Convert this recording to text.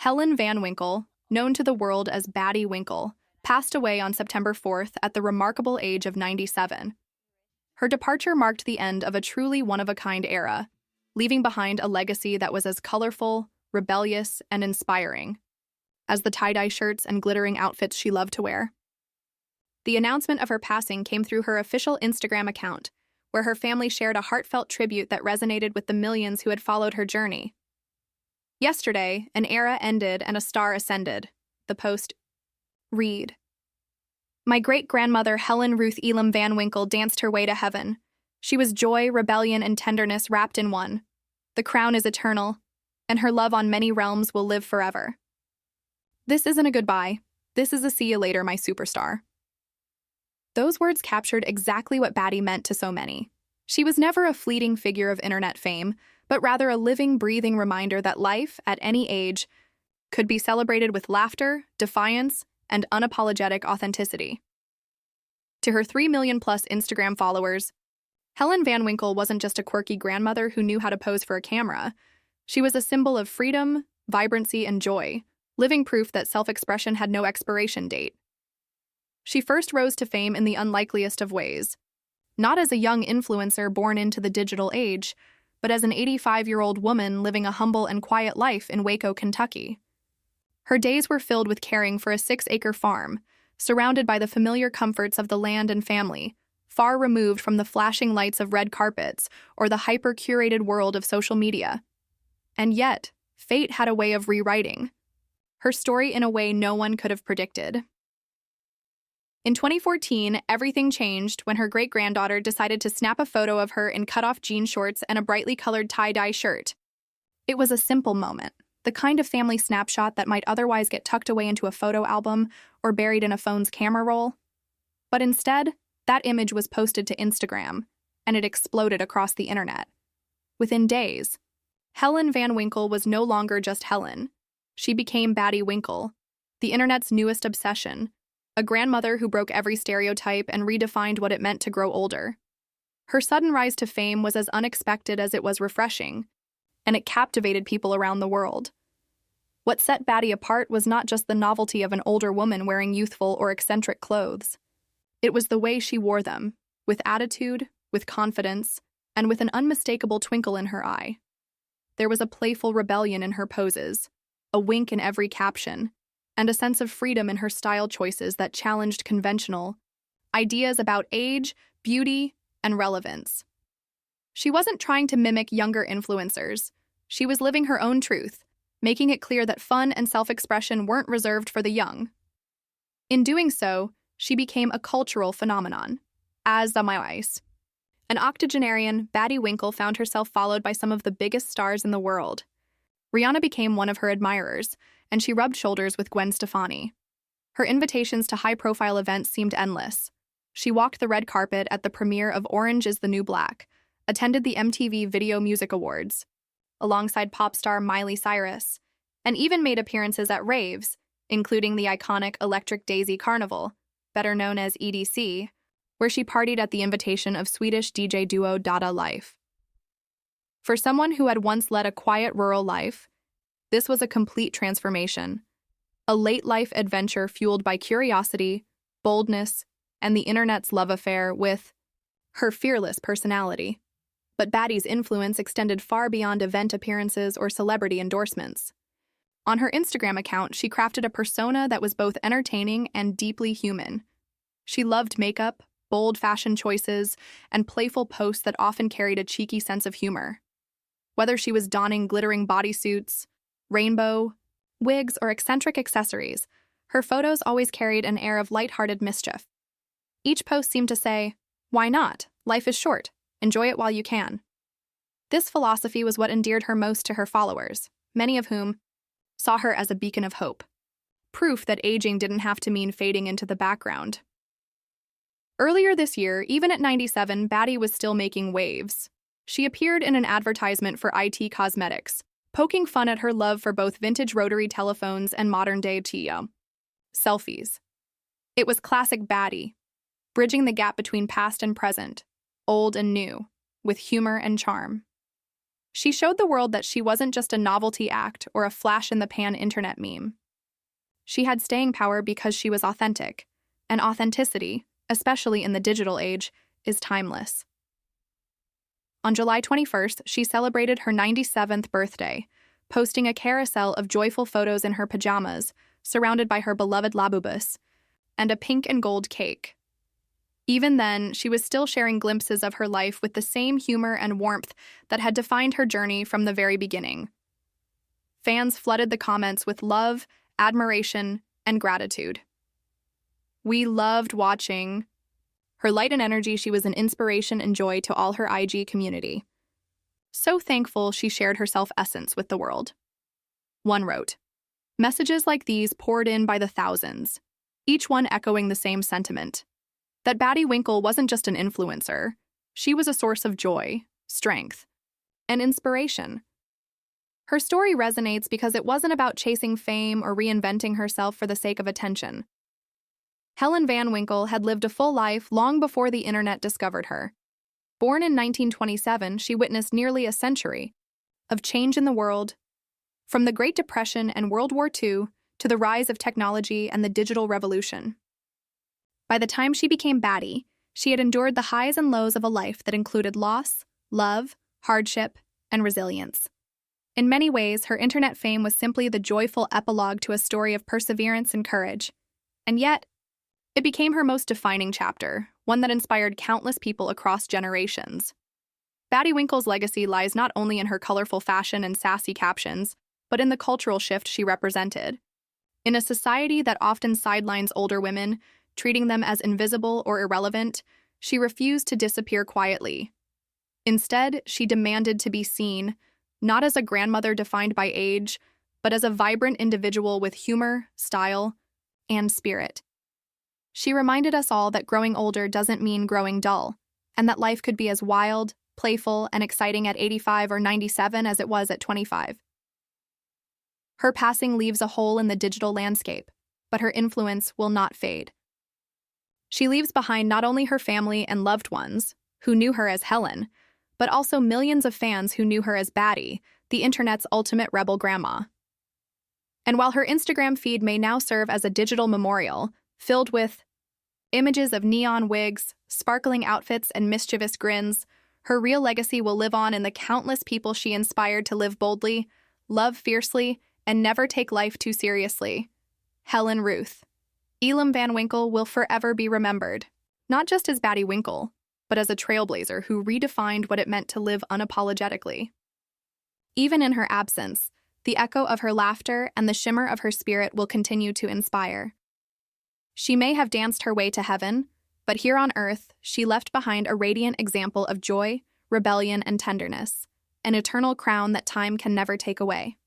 Helen Van Winkle, known to the world as Baddie Winkle, passed away on September 4th at the remarkable age of 97. Her departure marked the end of a truly one-of-a-kind era, leaving behind a legacy that was as colorful, rebellious, and inspiring as the tie-dye shirts and glittering outfits she loved to wear. The announcement of her passing came through her official Instagram account, where her family shared a heartfelt tribute that resonated with the millions who had followed her journey. Yesterday, an era ended and a star ascended. The post read, "My great-grandmother Helen Ruth Elam Van Winkle danced her way to heaven. She was joy, rebellion, and tenderness wrapped in one. The crown is eternal, and her love on many realms will live forever. This isn't a goodbye. This is a see you later, my superstar." Those words captured exactly what Baddie meant to so many. She was never a fleeting figure of internet fame, but rather a living, breathing reminder that life, at any age, could be celebrated with laughter, defiance, and unapologetic authenticity. To her 3 million-plus Instagram followers, Helen Van Winkle wasn't just a quirky grandmother who knew how to pose for a camera. She was a symbol of freedom, vibrancy, and joy, living proof that self-expression had no expiration date. She first rose to fame in the unlikeliest of ways. Not as a young influencer born into the digital age, but as an 85-year-old woman living a humble and quiet life in Waco, Kentucky. Her days were filled with caring for a 6-acre farm, surrounded by the familiar comforts of the land and family, far removed from the flashing lights of red carpets or the hyper-curated world of social media. And yet, fate had a way of rewriting her story in a way no one could have predicted. In 2014, everything changed when her great-granddaughter decided to snap a photo of her in cut-off jean shorts and a brightly colored tie-dye shirt. It was a simple moment, the kind of family snapshot that might otherwise get tucked away into a photo album or buried in a phone's camera roll. But instead, that image was posted to Instagram, and it exploded across the internet. Within days, Helen Van Winkle was no longer just Helen. She became Baddie Winkle, the internet's newest obsession, a grandmother who broke every stereotype and redefined what it meant to grow older. Her sudden rise to fame was as unexpected as it was refreshing, and it captivated people around the world. What set Baddie apart was not just the novelty of an older woman wearing youthful or eccentric clothes. It was the way she wore them, with attitude, with confidence, and with an unmistakable twinkle in her eye. There was a playful rebellion in her poses, a wink in every caption, and a sense of freedom in her style choices that challenged conventional ideas about age, beauty, and relevance. She wasn't trying to mimic younger influencers. She was living her own truth, making it clear that fun and self-expression weren't reserved for the young. In doing so, she became a cultural phenomenon. As the mice. An octogenarian, Baddie Winkle found herself followed by some of the biggest stars in the world. Rihanna became one of her admirers, and she rubbed shoulders with Gwen Stefani. Her invitations to high-profile events seemed endless. She walked the red carpet at the premiere of Orange is the New Black, attended the MTV Video Music Awards, alongside pop star Miley Cyrus, and even made appearances at raves, including the iconic Electric Daisy Carnival, better known as EDC, where she partied at the invitation of Swedish DJ duo Dada Life. For someone who had once led a quiet rural life, this was a complete transformation, a late-life adventure fueled by curiosity, boldness, and the internet's love affair with her fearless personality. But Baddie's influence extended far beyond event appearances or celebrity endorsements. On her Instagram account, she crafted a persona that was both entertaining and deeply human. She loved makeup, bold fashion choices, and playful posts that often carried a cheeky sense of humor. Whether she was donning glittering bodysuits, rainbow, wigs, or eccentric accessories, her photos always carried an air of lighthearted mischief. Each post seemed to say, "Why not? Life is short. Enjoy it while you can." This philosophy was what endeared her most to her followers, many of whom saw her as a beacon of hope. Proof that aging didn't have to mean fading into the background. Earlier this year, even at 97, Baddie was still making waves. She appeared in an advertisement for IT Cosmetics, poking fun at her love for both vintage rotary telephones and modern-day selfies. It was classic Baddie, bridging the gap between past and present, old and new, with humor and charm. She showed the world that she wasn't just a novelty act or a flash-in-the-pan internet meme. She had staying power because she was authentic, and authenticity, especially in the digital age, is timeless. On July 21st, she celebrated her 97th birthday, posting a carousel of joyful photos in her pajamas, surrounded by her beloved labubus, and a pink and gold cake. Even then, she was still sharing glimpses of her life with the same humor and warmth that had defined her journey from the very beginning. Fans flooded the comments with love, admiration, and gratitude. We loved watching her light and energy. She was an inspiration and joy to all her IG community. So thankful she shared her self-essence with the world. One wrote, "Messages like these poured in by the thousands, each one echoing the same sentiment. That Baddie Winkle wasn't just an influencer, she was a source of joy, strength, and inspiration." Her story resonates because it wasn't about chasing fame or reinventing herself for the sake of attention. Helen Van Winkle had lived a full life long before the internet discovered her. Born in 1927, she witnessed nearly a century of change in the world, from the Great Depression and World War II to the rise of technology and the digital revolution. By the time she became Baddie, she had endured the highs and lows of a life that included loss, love, hardship, and resilience. In many ways, her internet fame was simply the joyful epilogue to a story of perseverance and courage. And yet, it became her most defining chapter, one that inspired countless people across generations. Baddie Winkle's legacy lies not only in her colorful fashion and sassy captions, but in the cultural shift she represented. In a society that often sidelines older women, treating them as invisible or irrelevant, she refused to disappear quietly. Instead, she demanded to be seen, not as a grandmother defined by age, but as a vibrant individual with humor, style, and spirit. She reminded us all that growing older doesn't mean growing dull, and that life could be as wild, playful, and exciting at 85 or 97 as it was at 25. Her passing leaves a hole in the digital landscape, but her influence will not fade. She leaves behind not only her family and loved ones, who knew her as Helen, but also millions of fans who knew her as Baddie, the internet's ultimate rebel grandma. And while her Instagram feed may now serve as a digital memorial, filled with images of neon wigs, sparkling outfits, and mischievous grins, her real legacy will live on in the countless people she inspired to live boldly, love fiercely, and never take life too seriously. Helen Ruth. Elam Van Winkle will forever be remembered, not just as Baddie Winkle, but as a trailblazer who redefined what it meant to live unapologetically. Even in her absence, the echo of her laughter and the shimmer of her spirit will continue to inspire. She may have danced her way to heaven, but here on earth, she left behind a radiant example of joy, rebellion, and tenderness, an eternal crown that time can never take away.